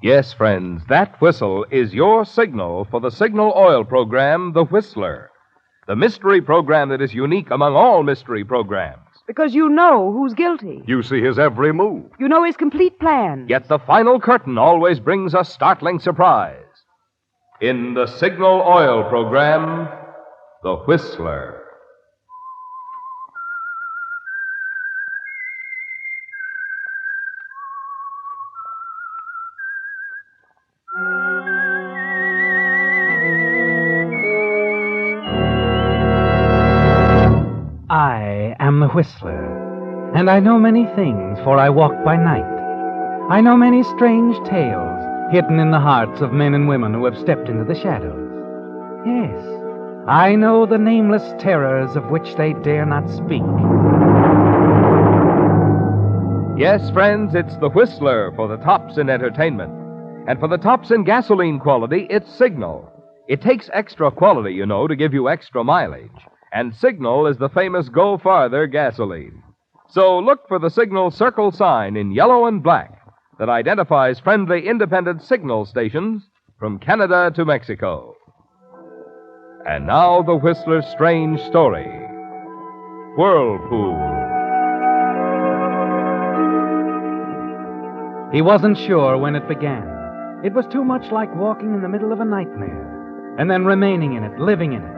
Yes, friends, that whistle is your signal for the signal oil program, The Whistler. The mystery program that is unique among all mystery programs. Because you know who's guilty. You see his every move. You know his complete plan. Yet the final curtain always brings a startling surprise. In the signal oil program, The Whistler. I am the Whistler, and I know many things, for I walk by night. I know many strange tales hidden in the hearts of men and women who have stepped into the shadows. Yes, I know the nameless terrors of which they dare not speak. Yes, friends, it's The Whistler for the tops in entertainment. And for the tops in gasoline quality, it's Signal. It takes extra quality, you know, to give you extra mileage. And Signal is the famous Go Farther gasoline. So look for the Signal circle sign in yellow and black that identifies friendly independent signal stations from Canada to Mexico. And now the Whistler's strange story, Whirlpool. He wasn't sure when it began. It was too much like walking in the middle of a nightmare, and then remaining in it, living in it.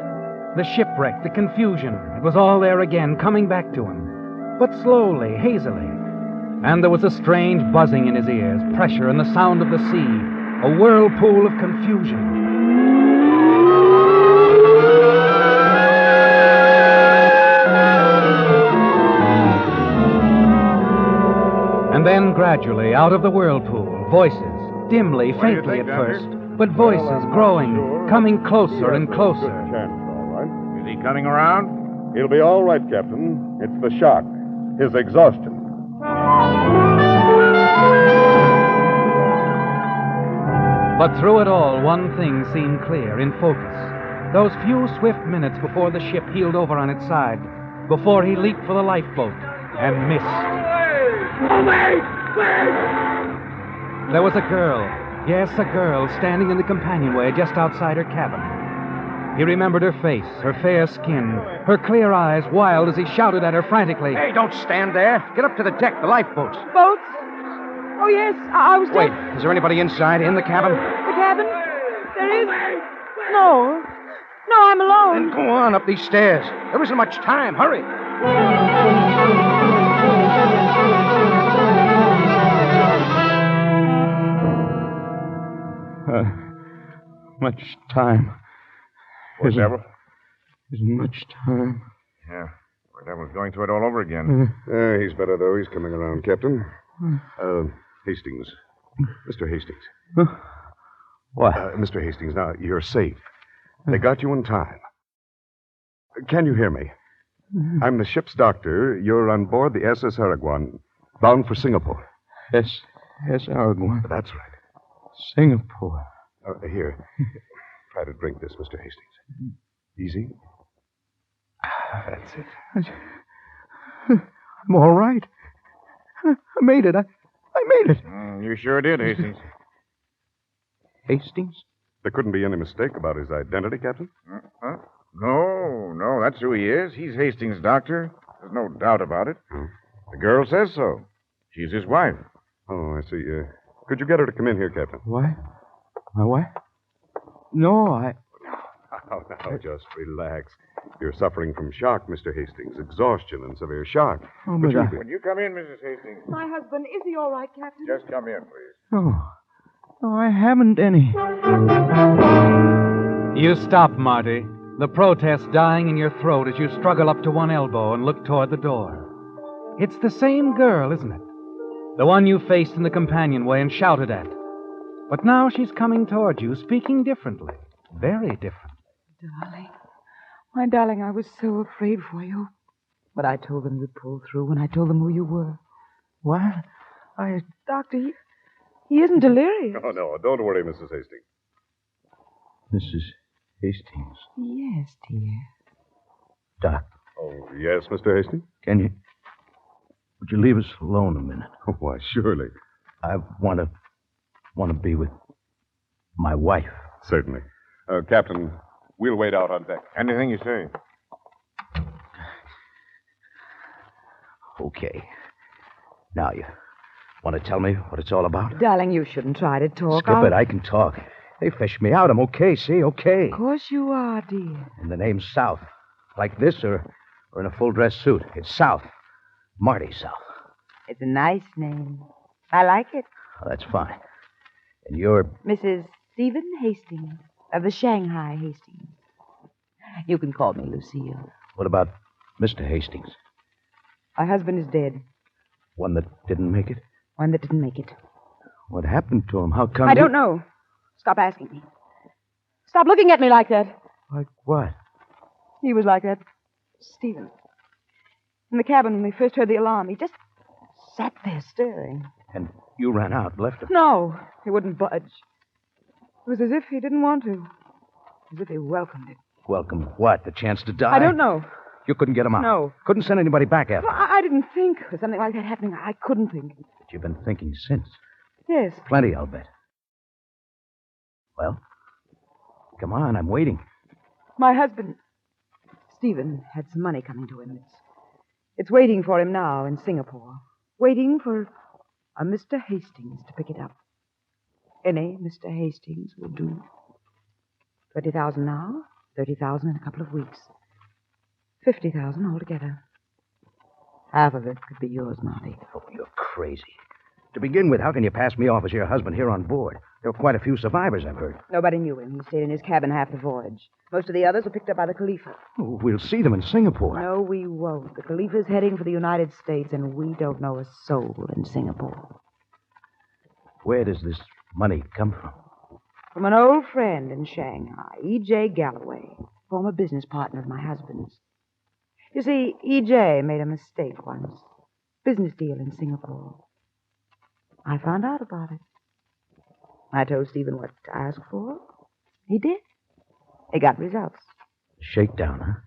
The shipwreck, the confusion, it was all there again, coming back to him. But slowly, hazily. And there was a strange buzzing in his ears, pressure and the sound of the sea, a whirlpool of confusion. And then, gradually, out of the whirlpool, voices, dimly, faintly at first, but voices growing, coming closer and closer. Is he coming around? He'll be all right, Captain. It's the shock, his exhaustion. But through it all, one thing seemed clear, in focus. Those few swift minutes before the ship heeled over on its side, before he leaped for the lifeboat and missed. There was a girl, yes, a girl, standing in the companionway just outside her cabin. He remembered her face, her fair skin, her clear eyes, wild as he shouted at her frantically. Hey, don't stand there. Get up to the deck, the lifeboats. Boats? Oh, yes, I was Wait, is there anybody inside, in the cabin? The cabin? There is? No. No, I'm alone. Then go on up these stairs. There isn't much time. Hurry. Much time. Devil? Isn't much time. Yeah. Poor Devil's going through it all over again. He's better, though. He's coming around, Captain. Hastings. Mr. Hastings. What? Mr. Hastings, now, you're safe. They got you in time. Can you hear me? I'm the ship's doctor. You're on board the SS Araguan, bound for Singapore. Yes, Araguan. That's right. Singapore. Here. Try to drink this, Mr. Hastings. Easy. That's it. I'm all right. I made it. I made it. You sure did, Hastings. Hastings? There couldn't be any mistake about his identity, Captain? Huh? No, that's who he is. He's Hastings' doctor. There's no doubt about it. The girl says so. She's his wife. Oh, I see. Could you get her to come in here, Captain? What? My wife? No, Now, just relax. You're suffering from shock, Mr. Hastings. Exhaustion and severe shock. Oh, but Would you come in, Mrs. Hastings? My husband, is he all right, Captain? Just come in, please. No, I haven't any. You stop, Marty. The protest dying in your throat as you struggle up to one elbow and look toward the door. It's the same girl, isn't it? The one you faced in the companionway and shouted at. But now she's coming toward you, speaking differently. Very different. Darling. My darling, I was so afraid for you. But I told them you'd pull through when I told them who you were. What? Doctor, he isn't delirious. Oh, no, don't worry, Mrs. Hastings. Mrs. Hastings. Yes, dear. Doc, Oh, yes, Mr. Hastings? would you leave us alone a minute? Oh, why, surely. I want to want to be with my wife. Certainly. Captain, we'll wait out on deck. Anything you say. Okay. Now, you want to tell me what it's all about? Darling, you shouldn't try to talk. Skip it. I can talk. They fished me out. I'm okay, see? Okay. Of course you are, dear. And the name's South. Like this or in a full-dress suit. It's South. Marty South. It's a nice name. I like it. Oh, that's fine. And you're... Mrs. Stephen Hastings of the Shanghai Hastings. You can call me Lucille. What about Mr. Hastings? My husband is dead. One that didn't make it? One that didn't make it. What happened to him? How come I don't know. Stop asking me. Stop looking at me like that. Like what? He was like that. Stephen. In the cabin when we first heard the alarm, he just sat there staring. And you ran out, left him? No, he wouldn't budge. It was as if he didn't want to. As if he welcomed it. Welcome what? The chance to die? I don't know. You couldn't get him out? No. Couldn't send anybody back after him? I didn't think of something like that happening. I couldn't think. But you've been thinking since. Yes. Plenty, I'll bet. Well, come on, I'm waiting. My husband, Stephen, had some money coming to him. It's waiting for him now in Singapore. Waiting for a Mr. Hastings to pick it up. Any Mr. Hastings will do. 20,000 now, 30,000 in a couple of weeks. 50,000 altogether. Half of it could be yours, Marty. Oh, you're crazy. To begin with, how can you pass me off as your husband here on board? There were quite a few survivors, I've heard. Nobody knew him. He stayed in his cabin half the voyage. Most of the others were picked up by the Khalifa. Oh, we'll see them in Singapore. No, we won't. The Khalifa's heading for the United States, and we don't know a soul in Singapore. Where does this money come from? From an old friend in Shanghai, E.J. Galloway, former business partner of my husband's. You see, E.J. made a mistake once. Business deal in Singapore. I found out about it. I told Stephen what to ask for. He did. He got results. Shakedown, huh?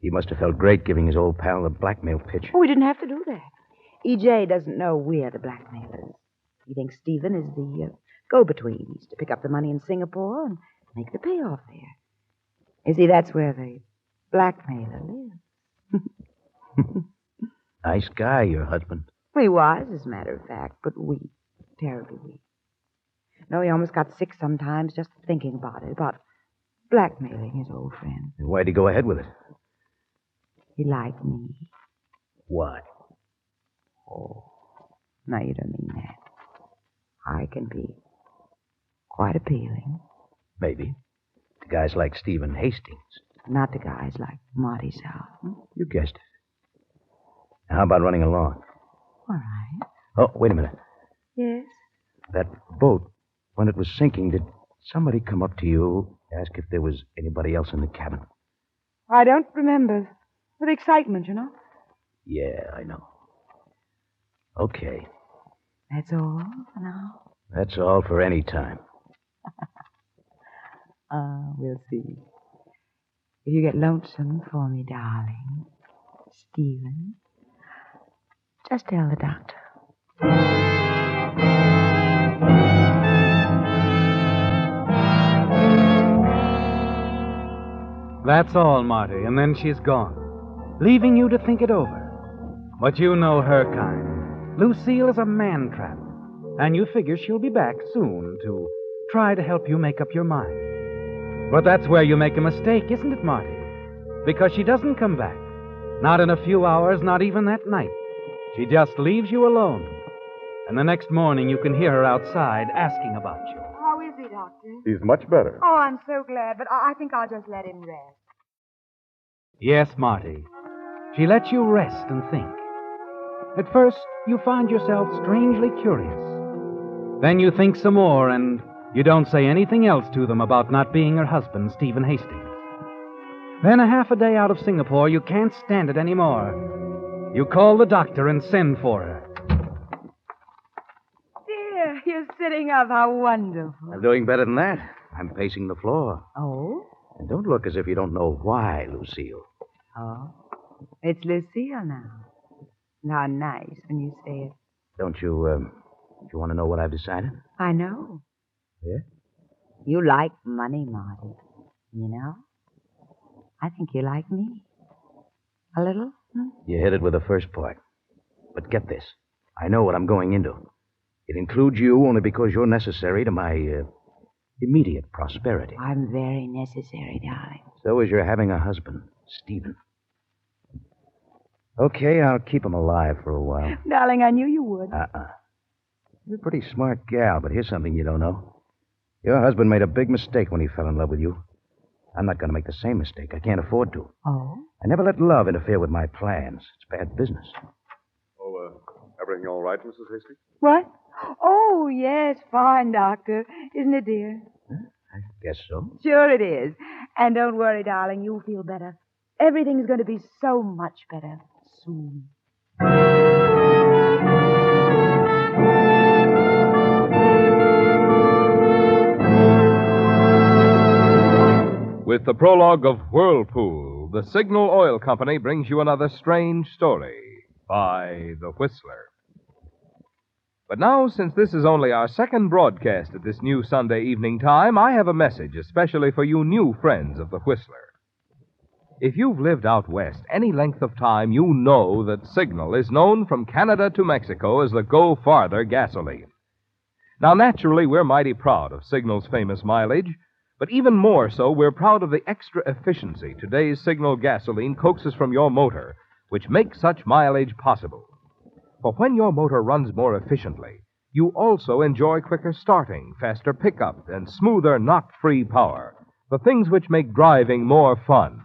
He must have felt great giving his old pal the blackmail pitch. Oh, we didn't have to do that. E.J. doesn't know we're the blackmailers. He thinks Stephen is the go-between. He's to pick up the money in Singapore and make the payoff there. You see, that's where the blackmailer lives. Nice guy, your husband. He was, as a matter of fact, but weak. Terribly weak. No, he almost got sick sometimes just thinking about it, about blackmailing his old friend. And why'd he go ahead with it? He liked me. Why? Oh, no, you don't mean that. I can be quite appealing. Maybe. To guys like Stephen Hastings. Not to guys like Marty South. You guessed it. Now, how about running along? All right. Oh, wait a minute. Yes? That boat, when it was sinking, did somebody come up to you, ask if there was anybody else in the cabin? I don't remember. With excitement, you know. Yeah, I know. Okay. That's all for now. That's all for any time. We'll see. If you get lonesome for me, darling, Stephen, just tell the doctor. That's all, Marty, and then she's gone, leaving you to think it over. But you know her kind. Lucille is a man-trap, and you figure she'll be back soon to try to help you make up your mind. But that's where you make a mistake, isn't it, Marty? Because she doesn't come back. Not in a few hours, not even that night. She just leaves you alone. And the next morning you can hear her outside asking about you. How is he, Doctor? He's much better. Oh, I'm so glad, but I think I'll just let him rest. Yes, Marty. She lets you rest and think. At first, you find yourself strangely curious. Then you think some more, and you don't say anything else to them about not being her husband, Stephen Hastings. Then a half a day out of Singapore, you can't stand it anymore. You call the doctor and send for her. Dear, you're sitting up. How wonderful. I'm doing better than that. I'm pacing the floor. Oh? And don't look as if you don't know why, Lucille. Oh? It's Lucille now. How nice when you say it. Don't you Do you want to know what I've decided? I know. Yeah? You like money, Marty. You know? I think you like me. A little? You hit it with the first part. But get this. I know what I'm going into. It includes you only because you're necessary to my immediate prosperity. I'm very necessary, darling. So is your having a husband, Stephen. Okay, I'll keep him alive for a while. Darling, I knew you would. You're a pretty smart gal, but here's something you don't know. Your husband made a big mistake when he fell in love with you. I'm not going to make the same mistake. I can't afford to. Oh? I never let love interfere with my plans. It's bad business. Oh, everything all right, Mrs. Hastings? What? Oh, yes, fine, Doctor. Isn't it, dear? I guess so. Sure it is. And don't worry, darling, you'll feel better. Everything's going to be so much better soon. With the prologue of Whirlpool, the Signal Oil Company brings you another strange story by The Whistler. But now, since this is only our second broadcast at this new Sunday evening time, I have a message especially for you new friends of The Whistler. If you've lived out west any length of time, you know that Signal is known from Canada to Mexico as the Go Farther gasoline. Now, naturally, we're mighty proud of Signal's famous mileage, but even more so, we're proud of the extra efficiency today's Signal gasoline coaxes from your motor, which makes such mileage possible. For when your motor runs more efficiently, you also enjoy quicker starting, faster pickup, and smoother knock-free power, the things which make driving more fun.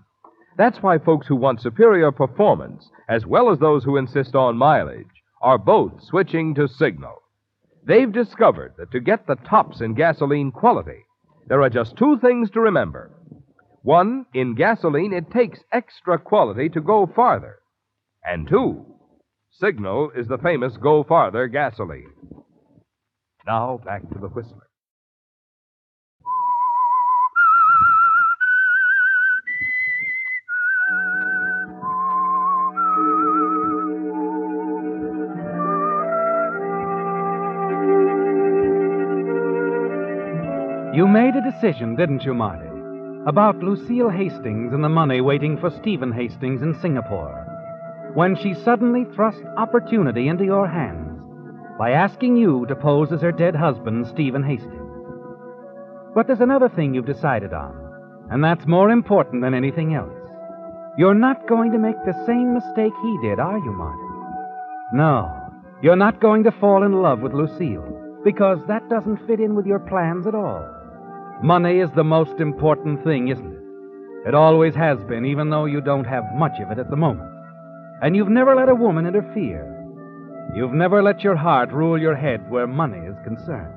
That's why folks who want superior performance, as well as those who insist on mileage, are both switching to Signal. They've discovered that to get the tops in gasoline quality, there are just two things to remember. One, in gasoline, it takes extra quality to go farther. And two, Signal is the famous Go Farther gasoline. Now, back to the Whistler. You made a decision, didn't you, Marty? About Lucille Hastings and the money waiting for Stephen Hastings in Singapore, when she suddenly thrust opportunity into your hands by asking you to pose as her dead husband, Stephen Hastings. But there's another thing you've decided on, and that's more important than anything else. You're not going to make the same mistake he did, are you, Marty? No, you're not going to fall in love with Lucille, because that doesn't fit in with your plans at all. Money is the most important thing, isn't it? It always has been, even though you don't have much of it at the moment. And you've never let a woman interfere. You've never let your heart rule your head where money is concerned.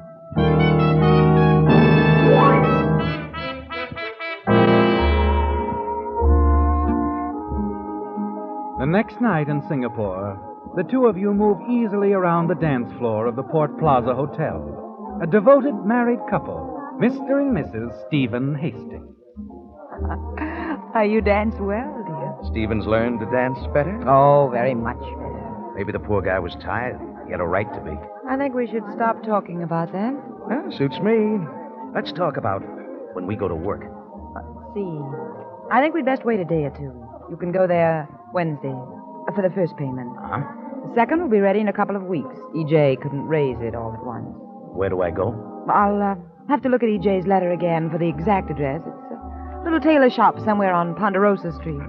The next night in Singapore, the two of you move easily around the dance floor of the Port Plaza Hotel. A devoted married couple, Mr. and Mrs. Stephen Hastings. You dance well, dear. Stephen's learned to dance better? Oh, very much better. Maybe the poor guy was tired. He had a right to be. I think we should stop talking about that. Well, suits me. Let's talk about when we go to work. See, I think we'd best wait a day or two. You can go there Wednesday for the first payment. Uh-huh. The second will be ready in a couple of weeks. EJ couldn't raise it all at once. Where do I go? I'll have to look at EJ's letter again for the exact address. It's a little tailor shop somewhere on Ponderosa Street.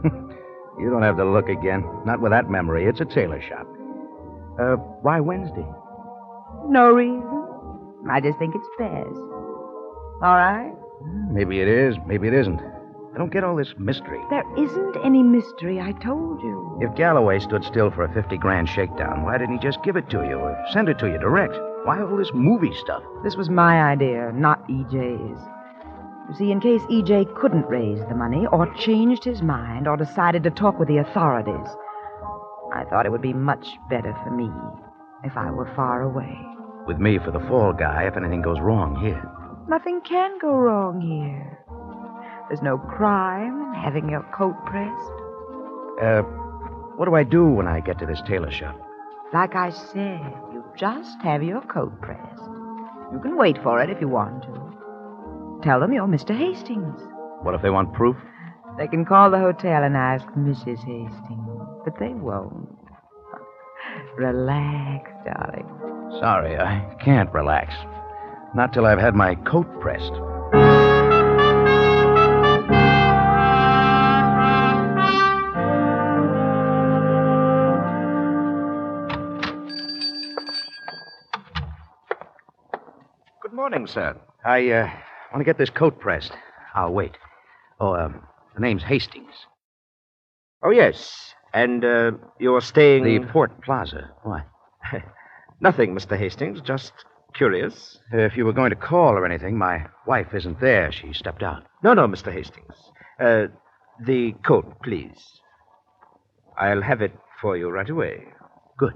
You don't have to look again. Not with that memory. It's a tailor shop. Why Wednesday? No reason. I just think it's best. All right? Maybe it is. Maybe it isn't. I don't get all this mystery. There isn't any mystery, I told you. If Galloway stood still for a 50-grand shakedown, why didn't he just give it to you or send it to you direct? Why all this movie stuff? This was my idea, not EJ's. You see, in case EJ couldn't raise the money or changed his mind or decided to talk with the authorities, I thought it would be much better for me if I were far away. With me for the fall guy if anything goes wrong here. Nothing can go wrong here. There's no crime in having your coat pressed. What do I do when I get to this tailor shop? Like I said, you just have your coat pressed. You can wait for it if you want to. Tell them you're Mr. Hastings. What if they want proof? They can call the hotel and ask Mrs. Hastings, but they won't. Relax, darling. Sorry, I can't relax. Not till I've had my coat pressed. Good morning, sir. I want to get this coat pressed. I'll wait. Oh, the name's Hastings. Oh, yes. And you're staying... The Port Plaza. Why? Nothing, Mr. Hastings. Just curious. If you were going to call or anything, my wife isn't there. She stepped out. No, Mr. Hastings. The coat, please. I'll have it for you right away. Good.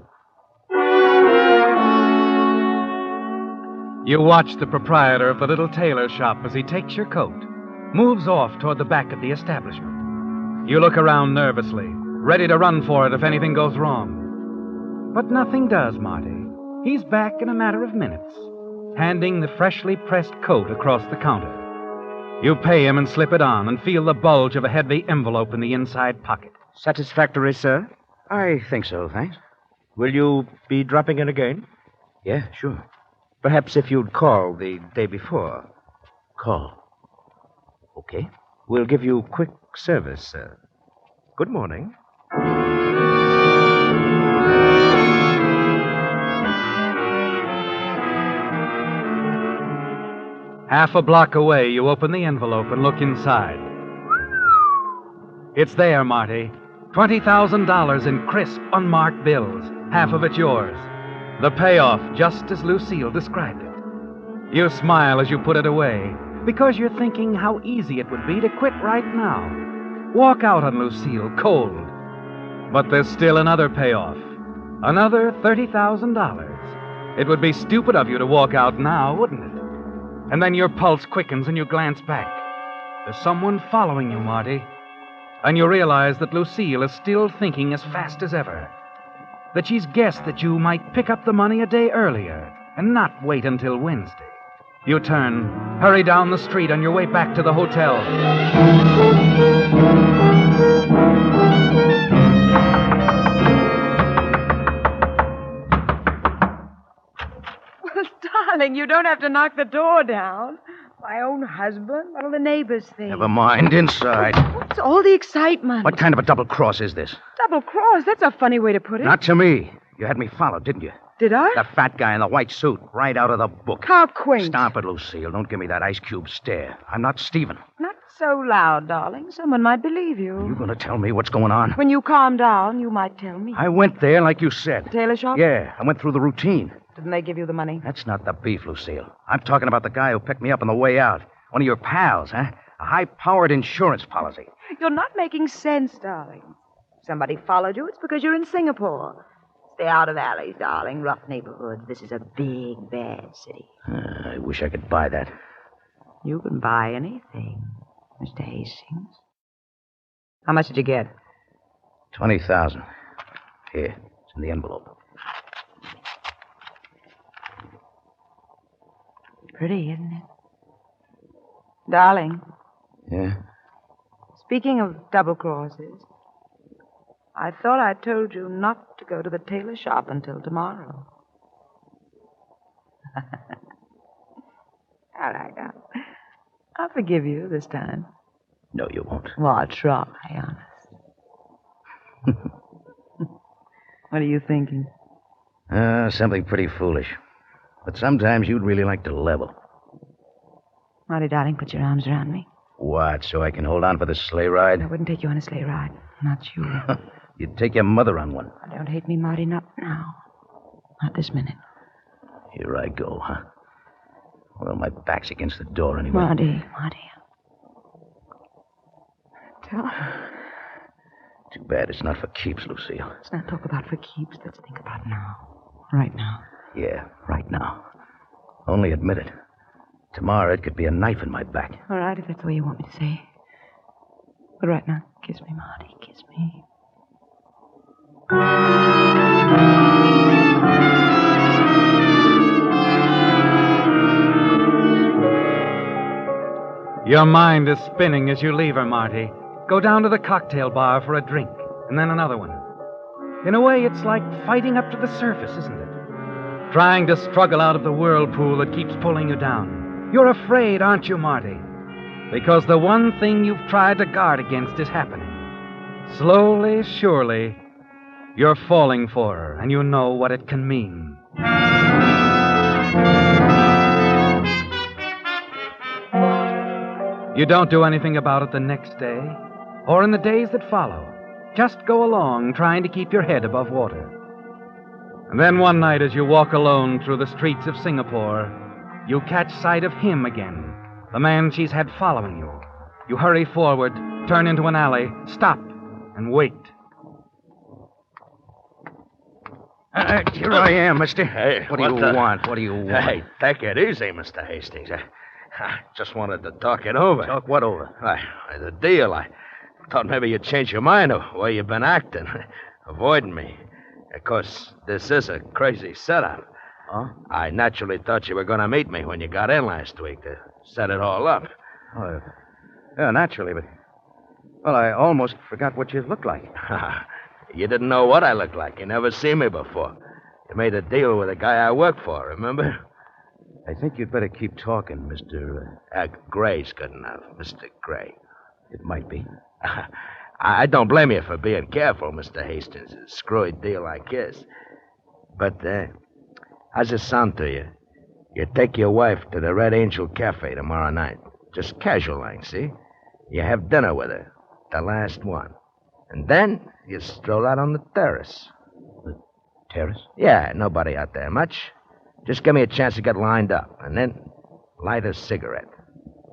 You watch the proprietor of the little tailor shop as he takes your coat, moves off toward the back of the establishment. You look around nervously, ready to run for it if anything goes wrong. But nothing does, Marty. He's back in a matter of minutes, handing the freshly pressed coat across the counter. You pay him and slip it on and feel the bulge of a heavy envelope in the inside pocket. Satisfactory, sir? I think so, thanks. Will you be dropping in again? Yeah, sure. Perhaps if you'd call the day before. Call. Okay. We'll give you quick service, sir. Good morning. Half a block away, you open the envelope and look inside. It's there, Marty. $20,000 in crisp, unmarked bills. Half of it yours. The payoff, just as Lucille described it. You smile as you put it away, because you're thinking how easy it would be to quit right now. Walk out on Lucille, cold. But there's still another payoff. Another $30,000. It would be stupid of you to walk out now, wouldn't it? And then your pulse quickens and you glance back. There's someone following you, Marty. And you realize that Lucille is still thinking as fast as ever. That she's guessed that you might pick up the money a day earlier and not wait until Wednesday. You turn, hurry down the street on your way back to the hotel. Well, darling, you don't have to knock the door down. My own husband? What'll the neighbors think? Never mind, inside. What's all the excitement? What kind of a double cross is this? Double cross? That's a funny way to put it. Not to me. You had me followed, didn't you? Did I? The fat guy in the white suit, right out of the book. How quaint. Stop it, Lucille. Don't give me that ice cube stare. I'm not Stephen. Not so loud, darling. Someone might believe You you. going to tell me what's going on? When you calm down, you might tell me. I went there like you said. Tailor shop? Yeah, I went through the routine. Didn't they give you the money? That's not the beef, Lucille. I'm talking about the guy who picked me up on the way out. One of your pals, huh? A high-powered insurance policy. You're not making sense, darling. If somebody followed you, it's because you're in Singapore. Stay out of alleys, darling. Rough neighborhoods. This is a big, bad city. I wish I could buy that. You can buy anything, Mr. Hastings. How much did you get? 20,000. Here, it's in the envelope. Pretty, isn't it? Darling, Yeah? speaking of double crosses, I thought I told you not to go to the tailor shop until tomorrow. All right, I'll forgive you this time. No, you won't. Well, I'll try, honest. What are you thinking? Something pretty foolish. But sometimes you'd really like to level. Marty, darling, put your arms around me. What, so I can hold on for the sleigh ride? I wouldn't take you on a sleigh ride. Not you. You'd take your mother on one. Don't hate me, Marty, not now. Not this minute. Here I go, huh? Well, my back's against the door anyway. Marty. Tell Too bad it's not for keeps, Lucille. Let's not talk about for keeps. Let's think about now. Right now. Yeah, right now. Only admit it. Tomorrow it could be a knife in my back. All right, if that's the way you want me to say. But right now, kiss me, Marty. Kiss me. Your mind is spinning as you leave her, Marty. Go down to the cocktail bar for a drink, and then another one. In a way, it's like fighting up to the surface, isn't it? Trying to struggle out of the whirlpool that keeps pulling you down. You're afraid, aren't you, Marty? Because the one thing you've tried to guard against is happening. Slowly, surely, you're falling for her, and you know what it can mean. You don't do anything about it the next day, or in the days that follow. Just go along, trying to keep your head above water. And then one night, as you walk alone through the streets of Singapore, you catch sight of him again, the man she's had following you. You hurry forward, turn into an alley, stop, and wait. Here I am, mister. Hey, what do you want? What do you want? Hey, take it easy, Mr. Hastings. I just wanted to talk it over. Talk what over? The deal. I thought maybe you'd change your mind of the way you've been acting, avoiding me. Of course, this is a crazy setup. Huh? I naturally thought you were going to meet me when you got in last week to set it all up. Oh, yeah, naturally, but... Well, I almost forgot what you looked like. You didn't know what I looked like. You never seen me before. You made a deal with a guy I work for, remember? I think you'd better keep talking, Mr. Gray's good enough, Mr. Gray. It might be. I don't blame you for being careful, Mr. Hastings. A screwy deal like this. But, how's it sound to you? You take your wife to the Red Angel Cafe tomorrow night. Just casual like, see? You have dinner with her. The last one. And then you stroll out on the terrace. The terrace? Yeah, nobody out there much. Just give me a chance to get lined up. And then light a cigarette.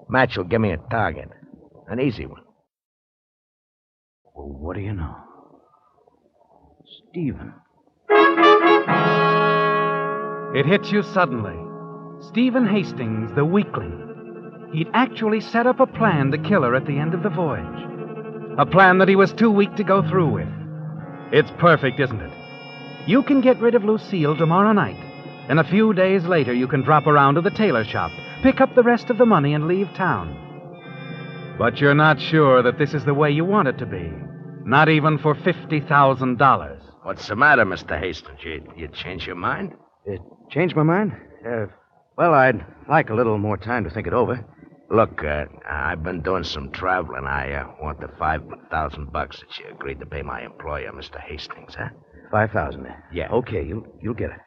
Match will give me a target. An easy one. Well, what do you know? Stephen. It hits you suddenly. Stephen Hastings, the weakling. He'd actually set up a plan to kill her at the end of the voyage. A plan that he was too weak to go through with. It's perfect, isn't it? You can get rid of Lucille tomorrow night, and a few days later you can drop around to the tailor shop, pick up the rest of the money, and leave town. But you're not sure that this is the way you want it to be. Not even for $50,000. What's the matter, Mr. Hastings? You change your mind? Changed my mind? Well, I'd like a little more time to think it over. Look, I've been doing some traveling. I want the $5,000 that you agreed to pay my employer, Mr. Hastings, huh? 5,000. Yeah. Okay, you'll get it.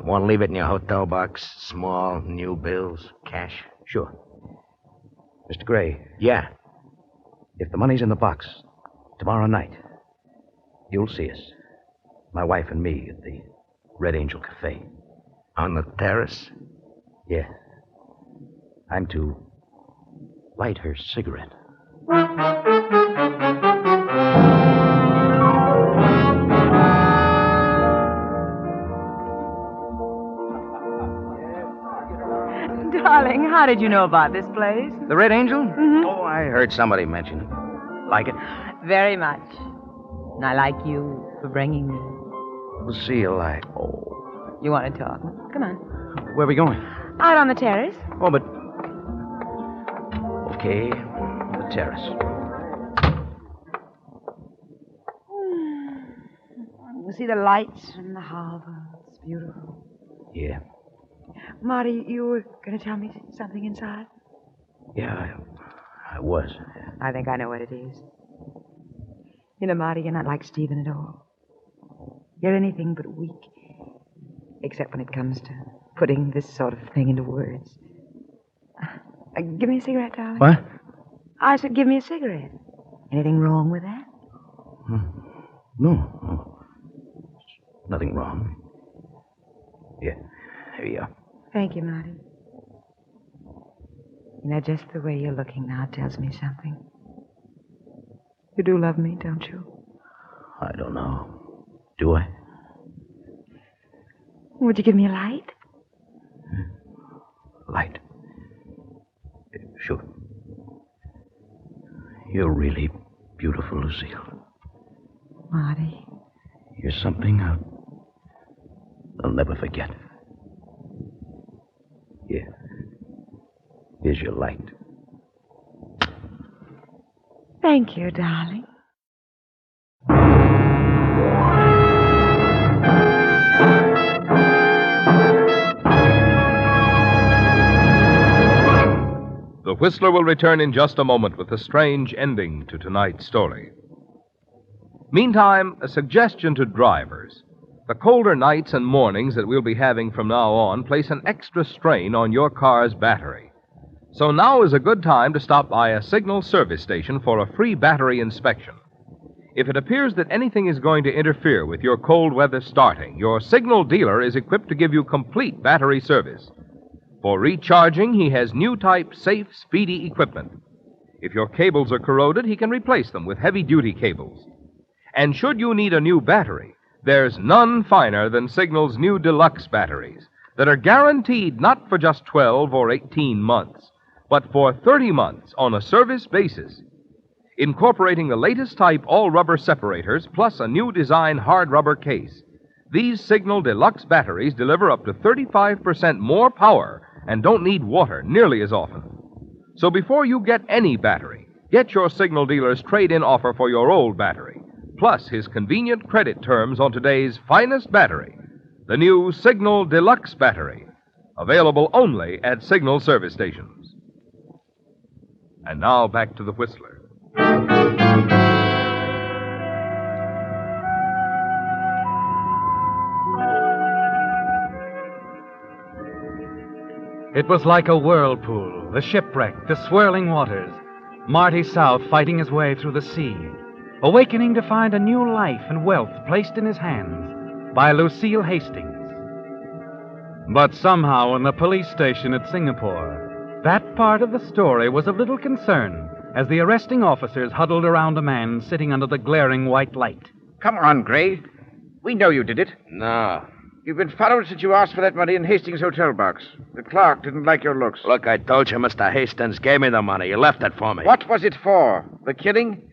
Want to leave it in your hotel box? Small, new bills, cash? Sure. Mr. Gray. Yeah. If the money's in the box, tomorrow night, you'll see us. My wife and me at the Red Angel Cafe. On the terrace? Yeah. I'm to light her cigarette. Darling, how did you know about this place? The Red Angel? Mm-hmm. Oh, I heard somebody mention it. Like it? Very much. And I like you for bringing me. Lucille, Oh. You want to talk? Come on. Where are we going? Out on the terrace. Oh, but... Okay, the terrace. You see the lights from the harbor. It's beautiful. Yeah. Marty, you were going to tell me something inside? Yeah, I was. I think I know what it is. You know, Marty, you're not like Stephen at all. You're anything but weak. Except when it comes to putting this sort of thing into words. Give me a cigarette, darling. What? I said, give me a cigarette. Anything wrong with that? No. Nothing wrong. Yeah, here you are. Thank you, Marty. You know, just the way you're looking now tells me something. You do love me, don't you? I don't know. Do I? Would you give me a light? Light? Sure. You're really beautiful, Lucille. Marty. You're something I'll never forget. Here. Here's your light. Thank you, darling. The Whistler will return in just a moment with a strange ending to tonight's story. Meantime, a suggestion to drivers. The colder nights and mornings that we'll be having from now on place an extra strain on your car's battery. So now is a good time to stop by a Signal service station for a free battery inspection. If it appears that anything is going to interfere with your cold weather starting, your Signal dealer is equipped to give you complete battery service. For recharging, he has new type safe, speedy equipment. If your cables are corroded, he can replace them with heavy-duty cables. And should you need a new battery, there's none finer than Signal's new deluxe batteries that are guaranteed not for just 12 or 18 months, but for 30 months on a service basis. Incorporating the latest type all-rubber separators plus a new design hard rubber case, these Signal deluxe batteries deliver up to 35% more power and don't need water nearly as often. So before you get any battery, get your Signal dealer's trade-in offer for your old battery, plus his convenient credit terms on today's finest battery, the new Signal Deluxe battery, available only at Signal service stations. And now back to the Whistler. It was like a whirlpool, the shipwreck, the swirling waters. Marty South fighting his way through the sea, awakening to find a new life and wealth placed in his hands by Lucille Hastings. But somehow in the police station at Singapore, that part of the story was of little concern as the arresting officers huddled around a man sitting under the glaring white light. Come on, Gray. We know you did it. No. You've been followed since you asked for that money in Hastings' hotel box. The clerk didn't like your looks. Look, I told you Mr. Hastings gave me the money. He left it for me. What was it for? The killing?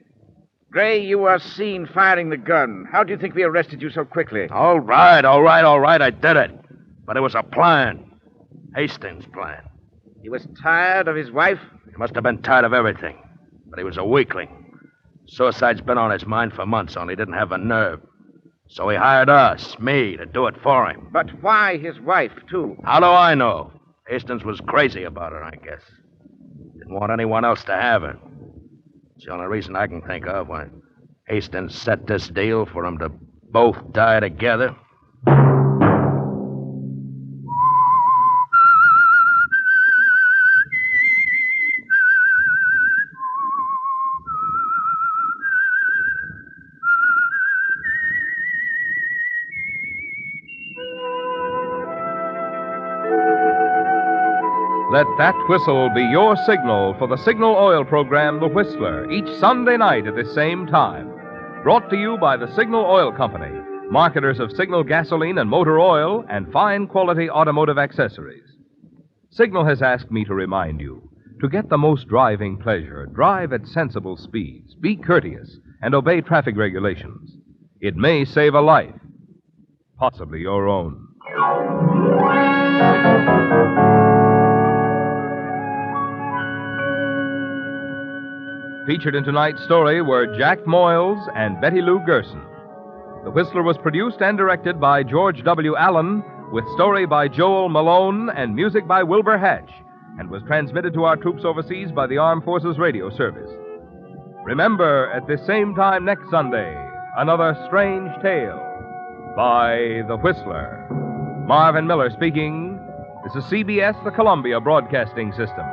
Gray, you were seen firing the gun. How do you think we arrested you so quickly? All right. I did it. But it was a plan. Hastings' plan. He was tired of his wife? He must have been tired of everything. But he was a weakling. Suicide's been on his mind for months, only he didn't have the nerve. So he hired us, me, to do it for him. But why his wife, too? How do I know? Hastings was crazy about her, I guess. Didn't want anyone else to have her. It's the only reason I can think of why Hastings set this deal for them to both die together. Let that whistle be your signal for the Signal Oil program, The Whistler, each Sunday night at the same time. Brought to you by the Signal Oil Company, marketers of Signal gasoline and motor oil and fine quality automotive accessories. Signal has asked me to remind you, to get the most driving pleasure, drive at sensible speeds, be courteous, and obey traffic regulations. It may save a life, possibly your own. Featured in tonight's story were Jack Moyles and Betty Lou Gerson. The Whistler was produced and directed by George W. Allen, with story by Joel Malone and music by Wilbur Hatch, and was transmitted to our troops overseas by the Armed Forces Radio Service. Remember, at this same time next Sunday, another strange tale by The Whistler. Marvin Miller speaking. This is CBS, the Columbia Broadcasting System.